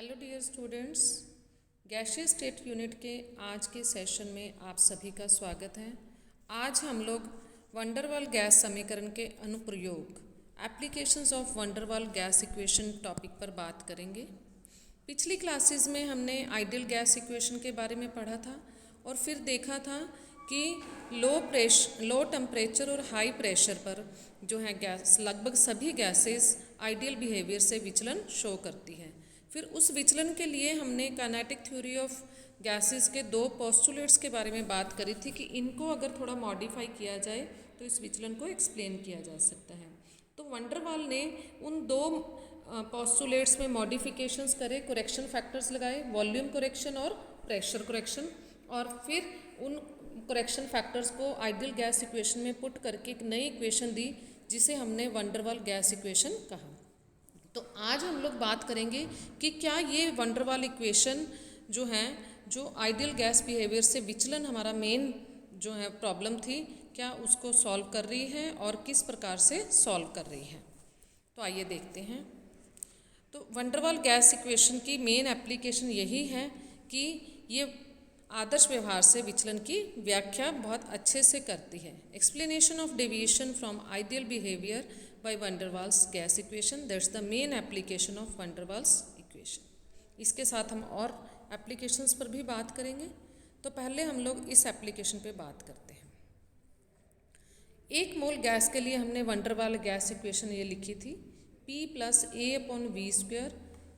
Hello dear students, गैसीय state unit के आज के सेशन में आप सभी का स्वागत है। आज हम लोग वंडरवाल गैस समीकरण के अनुप्रयोग applications of van der Waals gas equation topic पर बात करेंगे। पिछली क्लासेस में हमने आइडियल गैस इक्वेशन के बारे में पढ़ा था और फिर देखा था कि लो टेम्परेचर और हाई प्रेशर पर जो है गैस लगभग सभी गैसेस आइडियल बिहेवियर से विचलन शो करती है। फिर उस विचलन के लिए हमने काइनेटिक थ्योरी ऑफ गैसेस के दो पोस्टुलेट्स के बारे में बात करी थी कि इनको अगर थोड़ा मॉडिफाई किया जाए तो इस विचलन को एक्सप्लेन किया जा सकता है। तो वंडरवाल ने उन दो पोस्टुलेट्स में मॉडिफिकेशंस करे, करेक्शन फैक्टर्स लगाए, वॉल्यूम करेक्शन और प्रेशर करेक्शन, और फिर उन करेक्शन फैक्टर्स को आइडियल गैस इक्वेशन में पुट करके एक नई इक्वेशन दी जिसे हमने वंडरवाल गैस इक्वेशन कहा। तो आज हम लोग बात करेंगे कि क्या ये वंडरवाल इक्वेशन जो है, जो आइडियल गैस बिहेवियर से विचलन हमारा मेन जो है प्रॉब्लम थी, क्या उसको सॉल्व कर रही है और किस प्रकार से सॉल्व कर रही है। तो आइए देखते हैं। तो वंडरवाल गैस इक्वेशन की मेन एप्लीकेशन यही है कि ये आदर्श व्यवहार से विचलन की व्याख्या बहुत अच्छे से करती है। Explanation of deviation from ideal behaviour by van der Waals gas equation, that's the main application of van der Waals equation. इसके साथ हम और एप्लीकेशंस पर भी बात करेंगे। तो पहले हम लोग इस एप्लीकेशन पे बात करते हैं। एक मोल गैस के लिए हमने वंडरवाल गैस इक्वेशन ये लिखी थी, P + A/V²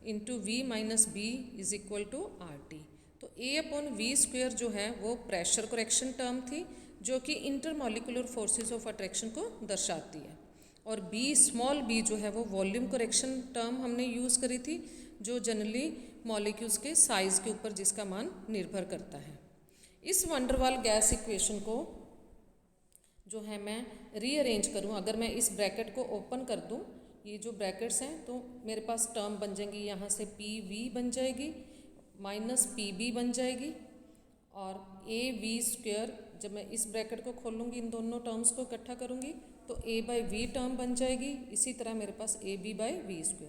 into V - B is equal to RT। तो A/V² जो है वो प्रेशर करेक्शन टर्म थी जो कि इंटरमॉलिक्यूलर फोर्सेस ऑफ अट्रैक्शन को दर्शाती है, और स्मॉल b जो है वो वॉल्यूम करेक्शन टर्म हमने यूज़ करी थी जो जनरली मॉलिक्यूल्स के साइज़ के ऊपर जिसका मान निर्भर करता है। इस वंडरवाल गैस इक्वेशन को जो है मैं रीअरेंज करूँ, अगर मैं इस ब्रैकेट को ओपन कर दूँ, ये जो ब्रैकेट्स हैं, तो मेरे पास टर्म बन जाएंगी, यहाँ से PV बन जाएगी माइनस PB बन जाएगी, और AV², जब मैं इस ब्रैकेट को खोलूँगी, इन दोनों टर्म्स को इकट्ठा करूँगी तो A/V टर्म बन जाएगी। इसी तरह मेरे पास AB/V²,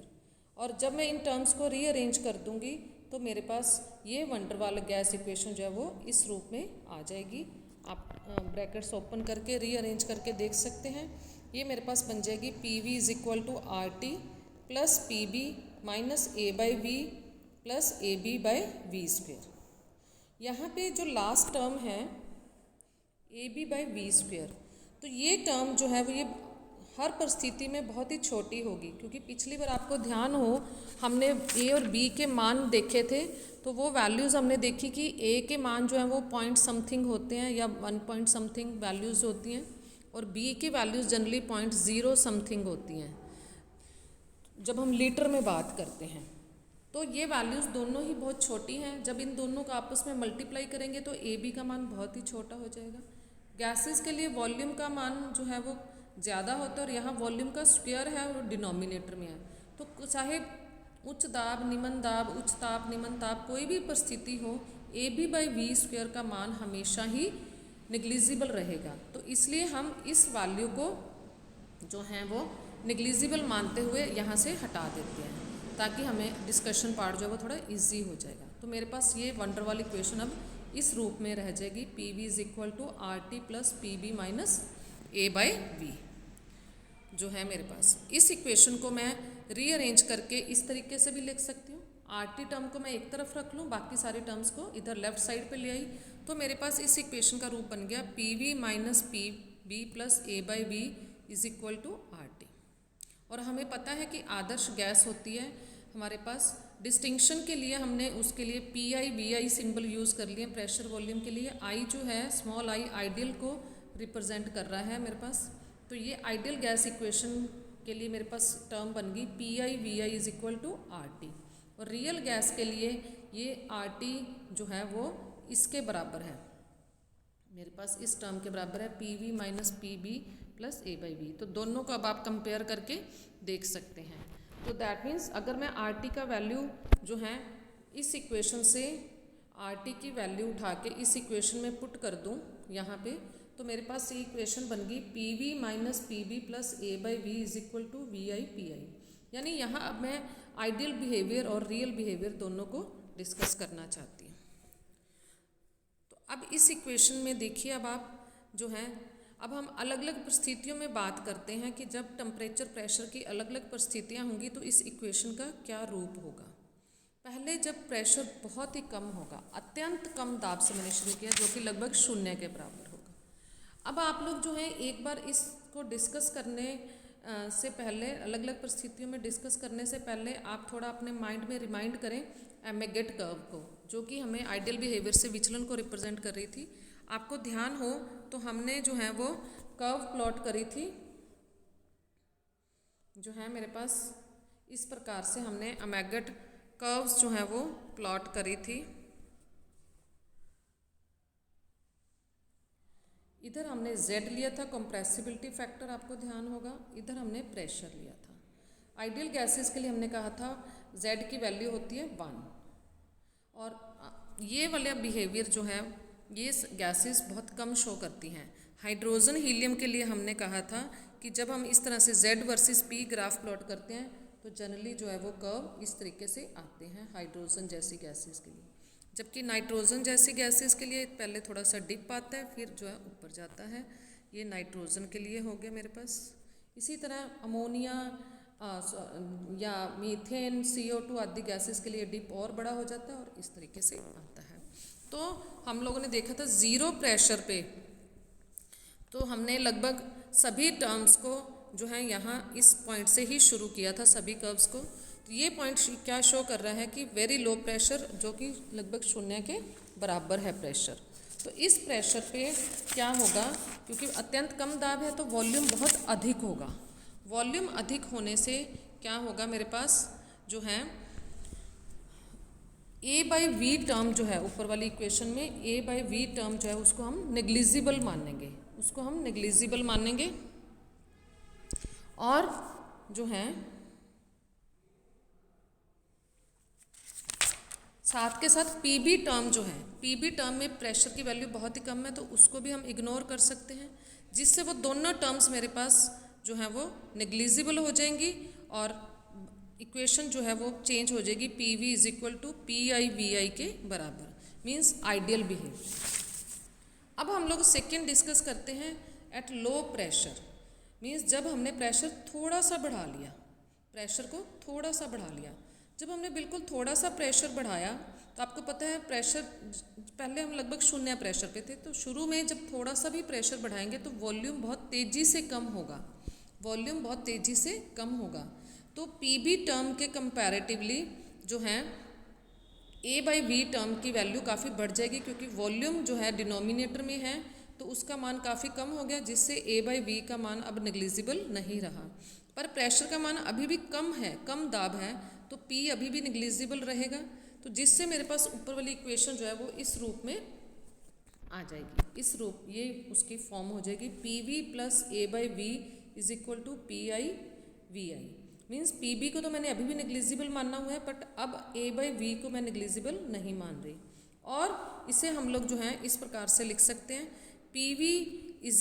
और जब मैं इन टर्म्स को रीअरेंज कर दूँगी तो मेरे पास ये वंडरवाल गैस इक्वेशन जो है वो इस रूप में आ जाएगी। आप ब्रैकेट्स ओपन करके रीअरेंज करके देख सकते हैं। ये मेरे पास बन जाएगी PV = RT + PB - A/V + AB/V²। यहाँ पे जो लास्ट टर्म है AB/V², तो ये टर्म जो है वो ये हर परिस्थिति में बहुत ही छोटी होगी, क्योंकि पिछली बार आपको ध्यान हो हमने A और B के मान देखे थे, तो वो वैल्यूज़ हमने देखी कि A के मान जो है वो पॉइंट समथिंग होते हैं या 1 पॉइंट समथिंग वैल्यूज़ होती हैं, और B की वैल्यूज़ जनरली 0.0 समथिंग होती हैं जब हम लीटर में बात करते हैं। तो ये वैल्यूज़ दोनों ही बहुत छोटी हैं। जब इन दोनों को आपस में मल्टीप्लाई करेंगे तो AB का मान बहुत ही छोटा हो जाएगा। गैसेस के लिए वॉल्यूम का मान जो है वो ज़्यादा होता है, और यहाँ वॉल्यूम का स्क्वायर है और डिनोमिनेटर में है। तो चाहे उच्च दाब, निम्न दाब, उच्च ताप, निम्न ताप, कोई भी परिस्थिति हो, AB/V² का मान हमेशा ही निग्लिजिबल रहेगा। तो इसलिए हम इस वैल्यू को जो है वो निग्लिजिबल मानते हुए यहाँ से हटा देते हैं, ताकि हमें डिस्कशन पार्ट जो है वो थोड़ा इजी हो जाएगा। तो मेरे पास ये वंडरवाल इक्वेशन अब इस रूप में रह जाएगी, PV = RT + PB - A/V जो है मेरे पास। इस इक्वेशन को मैं रीअरेंज करके इस तरीके से भी लिख सकती हूँ। RT टर्म को मैं एक तरफ रख लूँ, बाकी सारे टर्म्स को इधर लेफ्ट साइड पे ले आई, तो मेरे पास इस इक्वेशन का रूप बन गया PV - PB + A/V = RT। और हमें पता है कि आदर्श गैस होती है हमारे पास, डिस्टिंक्शन के लिए हमने उसके लिए PI VI सिंबल यूज़ कर लिए प्रेशर वॉल्यूम के लिए। I जो है स्मॉल i आइडियल को रिप्रेजेंट कर रहा है मेरे पास। तो ये आइडियल गैस इक्वेशन के लिए मेरे पास टर्म बन गई PI VI = RT, और रियल गैस के लिए ये RT जो है वो इसके बराबर है, मेरे पास इस टर्म के बराबर है, PV - PB + A/V। तो दोनों को अब आप कंपेयर करके देख सकते हैं। तो दैट मीन्स अगर मैं RT का वैल्यू जो है इस इक्वेशन से RT की वैल्यू उठा के इस इक्वेशन में पुट कर दूं यहाँ पे, तो मेरे पास ये इक्वेशन बन गई PV - PB + A/V = VI/PI। यानी यहाँ अब मैं आइडियल बिहेवियर और रियल बिहेवियर दोनों को डिस्कस करना चाहती हूँ। तो अब इस इक्वेशन में देखिए, अब आप जो हैं, अब हम अलग अलग परिस्थितियों में बात करते हैं कि जब टेम्परेचर प्रेशर की अलग अलग परिस्थितियाँ होंगी तो इस इक्वेशन का क्या रूप होगा। पहले जब प्रेशर बहुत ही कम होगा, अत्यंत कम दाब से मैंने शुरू किया, जो कि लगभग शून्य के बराबर होगा। अब आप लोग जो है एक बार इसको डिस्कस करने से पहले, अलग अलग परिस्थितियों में डिस्कस करने से पहले आप थोड़ा अपने माइंड में रिमाइंड करें अमेगेट कर्व को, जो कि हमें आइडियल बिहेवियर से विचलन को रिप्रेजेंट कर रही थी। आपको ध्यान हो तो हमने जो है वो कर्व प्लॉट करी थी, जो है मेरे पास इस प्रकार से हमने अमेगेट कर्व्स जो है वो प्लॉट करी थी। इधर हमने Z लिया था कंप्रेसिबिलिटी फैक्टर, आपको ध्यान होगा, इधर हमने प्रेशर लिया था। आइडियल गैसेस के लिए हमने कहा था Z की वैल्यू होती है 1, और ये वाले बिहेवियर जो है ये गैसेस बहुत कम शो करती हैं। हाइड्रोजन हीलियम के लिए हमने कहा था कि जब हम इस तरह से Z versus P graph plot करते हैं तो जनरली जो है वो कर्व इस तरीके से आते हैं हाइड्रोजन जैसी गैसेस के लिए, जबकि नाइट्रोजन जैसी गैसेस के लिए पहले थोड़ा सा डिप आता है, फिर जो है ऊपर जाता है। ये नाइट्रोजन के लिए हो गया मेरे पास। इसी तरह अमोनिया या मीथेन, CO2 आदि गैसेस के लिए डिप और बड़ा हो जाता है और इस तरीके से आता है। तो हम लोगों ने देखा था ज़ीरो प्रेशर पे, तो हमने लगभग सभी टर्म्स को जो है यहाँ इस पॉइंट से ही शुरू किया था, सभी कर्व्स को। तो ये पॉइंट क्या शो कर रहा है कि वेरी लो प्रेशर, जो कि लगभग शून्य के बराबर है प्रेशर। तो इस प्रेशर पे क्या होगा, क्योंकि अत्यंत कम दाब है तो वॉल्यूम बहुत अधिक होगा। वॉल्यूम अधिक होने से क्या होगा, मेरे पास जो है A/V टर्म जो है ऊपर वाली इक्वेशन में A/V टर्म जो है उसको हम नेग्लिजिबल मानेंगे, उसको हम नेग्लिजिबल मानेंगे। और जो है साथ के साथ PB टर्म जो है, PB टर्म में प्रेशर की वैल्यू बहुत ही कम है तो उसको भी हम इग्नोर कर सकते हैं, जिससे वो दोनों टर्म्स मेरे पास जो है वो नेग्लिजिबल हो जाएंगी और इक्वेशन जो है वो चेंज हो जाएगी, PV = PI/VI के बराबर, मीन्स आइडियल बिहेवियर। अब हम लोग सेकेंड डिस्कस करते हैं एट लो प्रेशर, मीन्स जब हमने प्रेशर थोड़ा सा बढ़ा लिया, प्रेशर को थोड़ा सा बढ़ा लिया। जब हमने बिल्कुल थोड़ा सा प्रेशर बढ़ाया तो आपको पता है प्रेशर, पहले हम लगभग शून्य प्रेशर पे थे, तो शुरू में जब थोड़ा सा भी प्रेशर बढ़ाएंगे तो वॉल्यूम बहुत तेज़ी से कम होगा, वॉल्यूम बहुत तेज़ी से कम होगा। तो PB टर्म के कंपैरेटिवली जो है A/V टर्म की वैल्यू काफ़ी बढ़ जाएगी, क्योंकि वॉल्यूम जो है डिनोमिनेटर में है तो उसका मान काफ़ी कम हो गया, जिससे A/V का मान अब नेग्लिजिबल नहीं रहा। पर प्रेशर का मान अभी भी कम है, कम दाब है, तो P अभी भी नेग्लिजिबल रहेगा, तो जिससे मेरे पास ऊपर वाली इक्वेशन जो है वो इस रूप में आ जाएगी, इस रूप, ये उसकी फॉर्म हो जाएगी PV + A/V = PI/VI। Means PB को तो मैंने अभी भी नेग्लिजिबल मानना हुआ है, बट अब A/V को मैं नेग्लिजिबल नहीं मान रही। और इसे हम लोग जो है इस प्रकार से लिख सकते हैं, PV =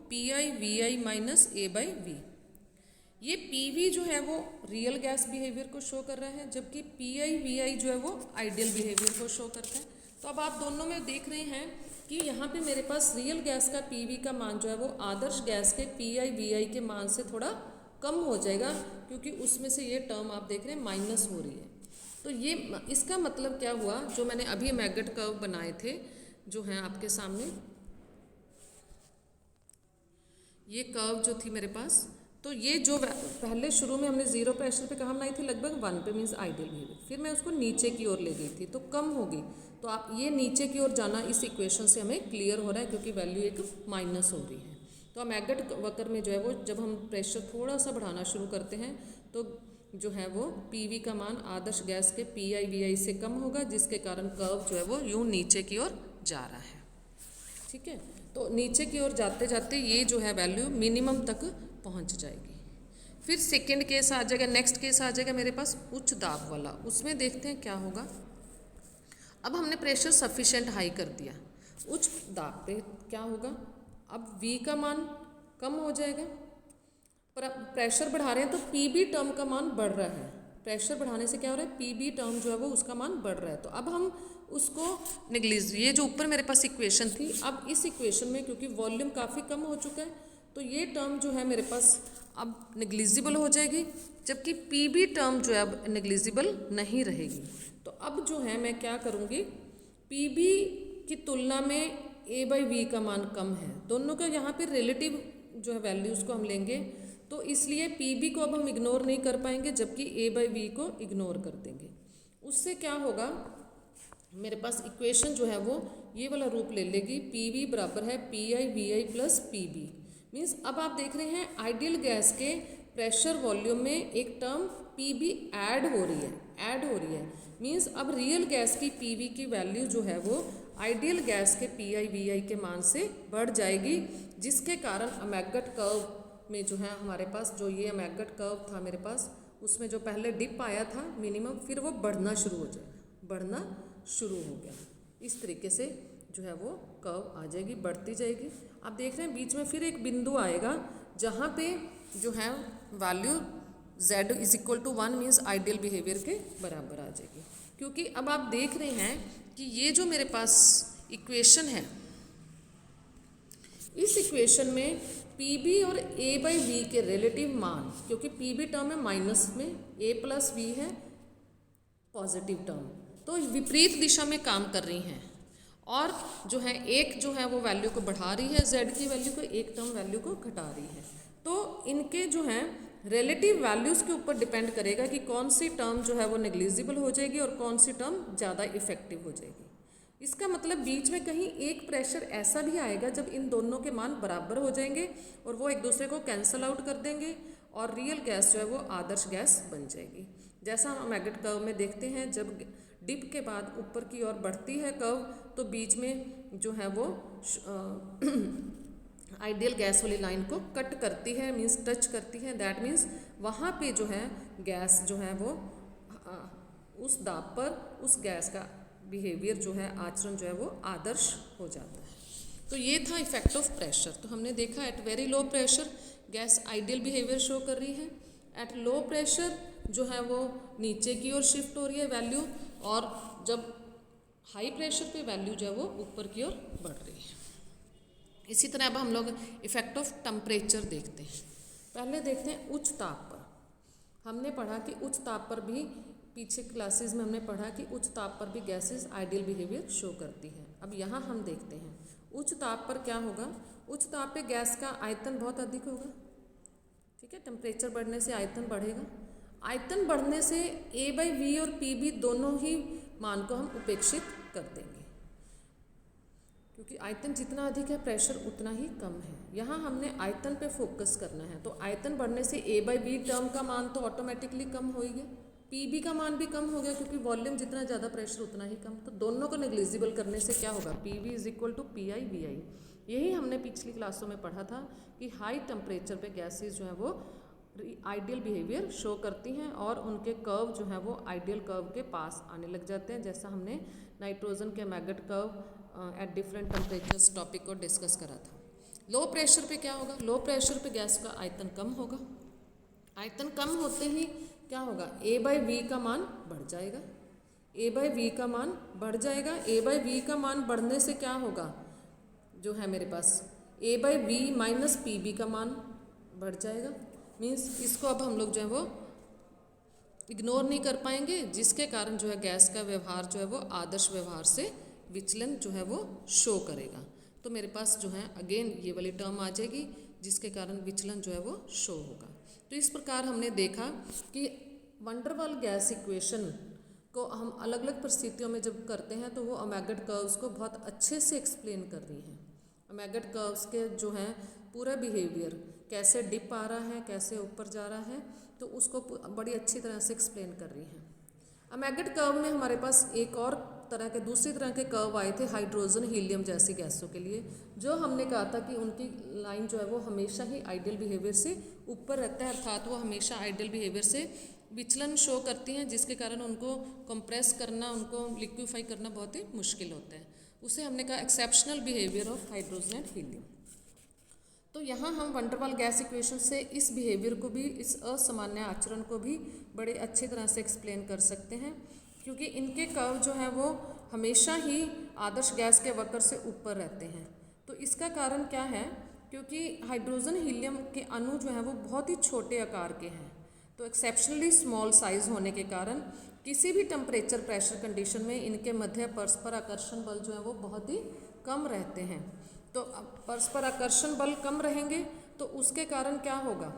PI/VI - A/V। ये PV जो है वो रियल गैस बिहेवियर को शो कर रहा है, जबकि PI/VI जो है वो आइडियल बिहेवियर को शो करता है। तो अब आप दोनों में देख रहे हैं कि यहाँ पे मेरे पास रियल गैस का PV का मान जो है वो आदर्श गैस के PI/VI के मान से थोड़ा कम हो जाएगा, क्योंकि उसमें से ये टर्म आप देख रहे हैं माइनस हो रही है। तो ये इसका मतलब क्या हुआ, जो मैंने अभी मैगट कर्व बनाए थे जो हैं आपके सामने, ये कर्व जो थी मेरे पास, तो ये जो पहले शुरू में हमने ज़ीरो प्रेशर पे कहाँ बनाई थी, लगभग 1 पे, मीन्स आइडियल बिहेवियर। फिर मैं उसको नीचे की ओर ले गई थी तो कम हो गई, तो आप ये नीचे की ओर जाना इस इक्वेशन से हमें क्लियर हो रहा है, क्योंकि वैल्यू एक माइनस हो रही है। तो मैगट वक्र में जो है वो जब हम प्रेशर थोड़ा सा बढ़ाना शुरू करते हैं तो जो है वो PV का मान आदर्श गैस के PI/VI से कम होगा, जिसके कारण कर्व जो है वो यूँ नीचे की ओर जा रहा है। ठीक है, तो नीचे की ओर जाते जाते ये जो है वैल्यू मिनिमम तक पहुंच जाएगी। फिर सेकेंड केस आ जाएगा, नेक्स्ट केस आ जाएगा मेरे पास उच्च दाब वाला। उसमें देखते हैं क्या होगा। अब हमने प्रेशर सफिशेंट हाई कर दिया, उच्च दाब पे क्या होगा, अब V का मान कम हो जाएगा, पर प्रेशर बढ़ा रहे हैं तो PB टर्म का मान बढ़ रहा है, प्रेशर बढ़ाने से क्या हो रहा है, पी बी टर्म जो है वो उसका मान बढ़ रहा है। तो अब हम उसको निगलेज, ये जो ऊपर मेरे पास इक्वेशन थी, अब इस इक्वेशन में क्योंकि वॉल्यूम काफ़ी कम हो चुका है तो ये टर्म जो है मेरे पास अब निगलिजिबल हो जाएगी, जबकि पी बी टर्म जो है अब निगलिजिबल नहीं रहेगी। तो अब जो है मैं क्या करूँगी, पी बी की तुलना में ए बाई वी का मान कम है, दोनों का यहाँ पे रिलेटिव जो है वैल्यूज़ को हम लेंगे, तो इसलिए पी बी को अब हम इग्नोर नहीं कर पाएंगे, जबकि ए बाई वी को इग्नोर कर देंगे। उससे क्या होगा, मेरे पास इक्वेशन जो है वो ये वाला रूप ले लेगी, पी वी बराबर है P I V I plus P B. Means अब आप देख रहे हैं आइडियल गैस के प्रेशर वॉल्यूम में एक टर्म पी बी ऐड हो रही है। मीन्स अब रियल गैस की पी वी की वैल्यू जो है वो आइडियल गैस के पी आई वी आई के मान से बढ़ जाएगी, जिसके कारण अमैगट कर्व में जो है हमारे पास जो ये अमैगट कर्व था मेरे पास, उसमें जो पहले डिप आया था मिनिमम, फिर वो बढ़ना शुरू हो जाएगा, बढ़ना शुरू हो गया। इस तरीके से जो है वो कर्व आ जाएगी, बढ़ती जाएगी। आप देख रहे हैं बीच में फिर एक बिंदु आएगा जहाँ पे जो है value z is equal to 1 means ideal behaviour के बराबर आ जाएगी। क्योंकि अब आप देख रहे हैं कि ये जो मेरे पास इक्वेशन है, इस इक्वेशन में पी बी और ए बाई वी के रिलेटिव मान, क्योंकि पी बी टर्म है माइनस में, ए प्लस वी है पॉजिटिव टर्म, तो विपरीत दिशा में काम कर रही हैं, और जो है एक जो है वो वैल्यू को बढ़ा रही है z की वैल्यू को, एक टर्म वैल्यू को घटा रही है। तो इनके जो है रिलेटिव वैल्यूज़ के ऊपर डिपेंड करेगा कि कौन सी टर्म जो है वो नेग्लिजिबल हो जाएगी और कौन सी टर्म ज़्यादा इफेक्टिव हो जाएगी। इसका मतलब बीच में कहीं एक प्रेशर ऐसा भी आएगा जब इन दोनों के मान बराबर हो जाएंगे और वो एक दूसरे को कैंसल आउट कर देंगे और रियल गैस जो है वो आदर्श गैस बन जाएगी। जैसा हम अमैगट कर्व में देखते हैं, जब डिप के बाद ऊपर की ओर बढ़ती है कर्व तो बीच में जो है वो आइडियल गैस वाली लाइन को कट करती है, मीन्स टच करती है। दैट मीन्स वहाँ पे जो है गैस जो है वो उस दाब पर उस गैस का बिहेवियर जो है, आचरण जो है वो आदर्श हो जाता है। तो ये था इफेक्ट ऑफ प्रेशर। तो हमने देखा at very low pressure gas ideal behaviour show कर रही है, एट लो प्रेशर जो है वो नीचे की ओर शिफ्ट हो रही है वैल्यू, और जब हाई प्रेशर पे वैल्यू जो है वो ऊपर की ओर बढ़ रही है। इसी तरह अब हम लोग इफेक्ट ऑफ टेम्परेचर देखते हैं। पहले देखते हैं उच्च ताप पर। हमने पढ़ा कि उच्च ताप पर भी, पीछे क्लासेस में हमने पढ़ा कि उच्च ताप पर भी गैसेस आइडियल बिहेवियर शो करती हैं। अब यहाँ हम देखते हैं उच्च ताप पर क्या होगा। उच्च ताप पे गैस का आयतन बहुत अधिक होगा, ठीक है, टेम्परेचर बढ़ने से आयतन बढ़ेगा। आयतन बढ़ने से ए बाई वी और पी बी दोनों ही मान को हम उपेक्षित कर देंगे, क्योंकि आयतन जितना अधिक है प्रेशर उतना ही कम है। यहाँ हमने आयतन पे फोकस करना है, तो आयतन बढ़ने से ए बाई वी टर्म का मान तो ऑटोमेटिकली कम हो ही गया, पी बी का मान भी कम हो गया, क्योंकि वॉल्यूम जितना ज़्यादा प्रेशर उतना ही कम। तो दोनों को नेग्लिजिबल करने से क्या होगा, P V is equal to P I V I. यही हमने पिछली क्लासों में पढ़ा था कि हाई टेम्परेचर पे गैसेज जो है वो आइडियल बिहेवियर शो करती हैं और उनके कर्व जो है वो आइडियल कर्व के पास आने लग जाते हैं, जैसा हमने नाइट्रोजन के maggot curve at different temperatures topic को डिस्कस करा था। लो प्रेशर पे क्या होगा, लो प्रेशर पे गैस का आयतन कम होगा। आयतन कम होते ही क्या होगा, ए बाई वी का मान बढ़ जाएगा, ए बाई वी का मान बढ़ जाएगा। ए बाई वी का मान बढ़ने से क्या होगा, जो है मेरे पास A by V minus P B का मान बढ़ जाएगा। मीन्स इसको अब हम लोग जो है वो इग्नोर नहीं कर पाएंगे, जिसके कारण जो है गैस का व्यवहार जो है वो आदर्श व्यवहार से विचलन जो है वो शो करेगा। तो मेरे पास जो है अगेन ये वाली टर्म आ जाएगी, जिसके कारण विचलन जो है वो शो होगा। तो इस प्रकार हमने देखा कि वंडर वाल गैस इक्वेशन को हम अलग अलग परिस्थितियों में जब करते हैं तो वो अमैगट कर्व्स को बहुत अच्छे से एक्सप्लेन कर रही हैं। अमैगट कर्व्स के जो है पूरा बिहेवियर, कैसे डिप आ रहा है, कैसे ऊपर जा रहा है, तो उसको बड़ी अच्छी तरह से एक्सप्लेन कर रही हैं। अमैगट कर्व में हमारे पास एक और तरह के, दूसरी तरह के कर्व आए थे हाइड्रोजन हीलियम जैसी गैसों के लिए, जो हमने कहा था कि उनकी लाइन जो है वो हमेशा ही आइडियल बिहेवियर से ऊपर रहता है, अर्थात वो हमेशा आइडियल बिहेवियर से विचलन शो करती हैं, जिसके कारण उनको कंप्रेस करना, उनको लिक्विफाई करना बहुत ही मुश्किल होता है। उसे हमने कहा exceptional behaviour of hydrogen and helium. तो यहाँ हम वंडरवाल गैस इक्वेशन से इस बिहेवियर को भी, इस असामान्य आचरण को भी बड़े अच्छी तरह से एक्सप्लेन कर सकते हैं, क्योंकि इनके कर्व जो हैं वो हमेशा ही आदर्श गैस के वक्र से ऊपर रहते हैं। तो इसका कारण क्या है, क्योंकि हाइड्रोजन हीलियम के अणु जो हैं वो बहुत ही छोटे आकार के हैं, तो एक्सेप्शनली स्मॉल साइज होने के कारण किसी भी टेम्परेचर प्रेशर कंडीशन में इनके मध्य परस्पर आकर्षण बल जो है वो बहुत ही कम रहते हैं। तो परस्पर आकर्षण बल कम रहेंगे तो उसके कारण क्या होगा,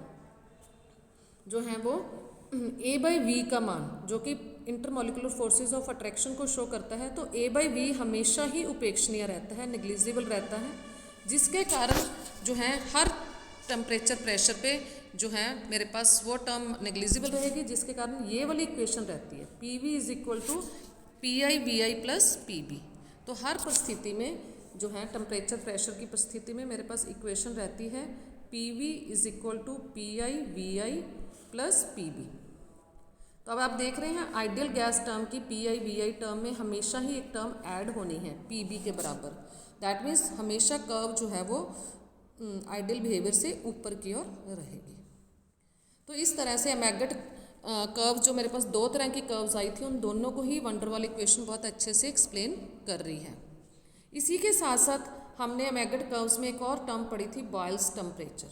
जो है वो A/V का मान, जो कि इंटरमोलिकुलर फोर्सेस ऑफ अट्रैक्शन को शो करता है, तो A/V हमेशा ही उपेक्षणीय रहता है, नेग्लिजिबल रहता है, जिसके कारण जो है हर टेम्परेचर प्रेशर पे जो है मेरे पास वो टर्म नेग्लिजिबल रहेगी, जिसके कारण ये वाली इक्वेशन रहती है PV = PI/VI + PB। तो हर परिस्थिति में जो है टेम्परेचर प्रेशर की परिस्थिति में मेरे पास इक्वेशन रहती है PV = PI/VI + PB। तो अब आप देख रहे हैं आइडियल गैस टर्म की PI/VI टर्म में हमेशा ही एक टर्म ऐड होनी है PB के बराबर। दैट मीन्स हमेशा कर्व जो है वो आइडियल बिहेवियर से ऊपर की ओर रहेगी। तो इस तरह से अमैगट कर्व, जो मेरे पास दो तरह की कर्व्स आई थी, उन दोनों को ही वंडरवाल इक्वेशन बहुत अच्छे से एक्सप्लेन कर रही है। इसी के साथ साथ हमने अमैगट कर्व्स में एक और टर्म पढ़ी थी, बॉयल्स टेम्परेचर।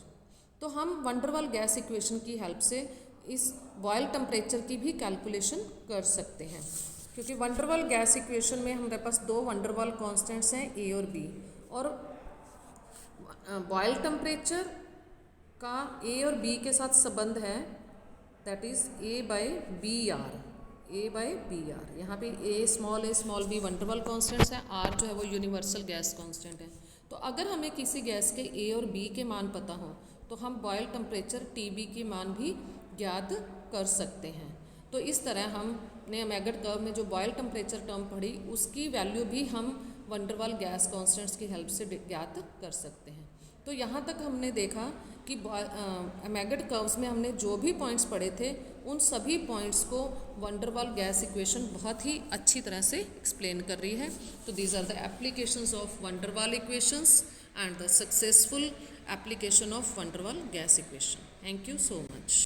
तो हम वंडरवाल गैस इक्वेशन की हेल्प से इस बॉयल टेम्परेचर की भी कैलकुलेशन कर सकते हैं, क्योंकि वंडरवाल गैस इक्वेशन में हमारे पास दो वंडरवाल कांस्टेंट्स हैं A और B, और बॉयल टेम्परेचर का A और B के साथ संबंध है, दैट इज़ A/BR। यहाँ पे a small b van der Waals constants हैं, R जो है वो यूनिवर्सल गैस कांस्टेंट है। तो अगर हमें किसी गैस के A और B के मान पता हो तो हम बॉयल टेम्परेचर TB की मान भी ज्ञात कर सकते हैं। तो इस तरह हमने अमैगट कर्व में जो बॉयल टेम्परेचर टर्म पढ़ी, उसकी वैल्यू भी हम वंडरवाल गैस कांस्टेंट्स की हेल्प से ज्ञात कर सकते हैं। तो यहाँ तक हमने देखा कि अमैगट कर्व्स में हमने जो भी पॉइंट्स पढ़े थे, उन सभी पॉइंट्स को वंडरवाल गैस इक्वेशन बहुत ही अच्छी तरह से एक्सप्लेन कर रही है। तो these are the applications of van der Waals equations and the successful application of van der Waal gas equation. Thank you so much.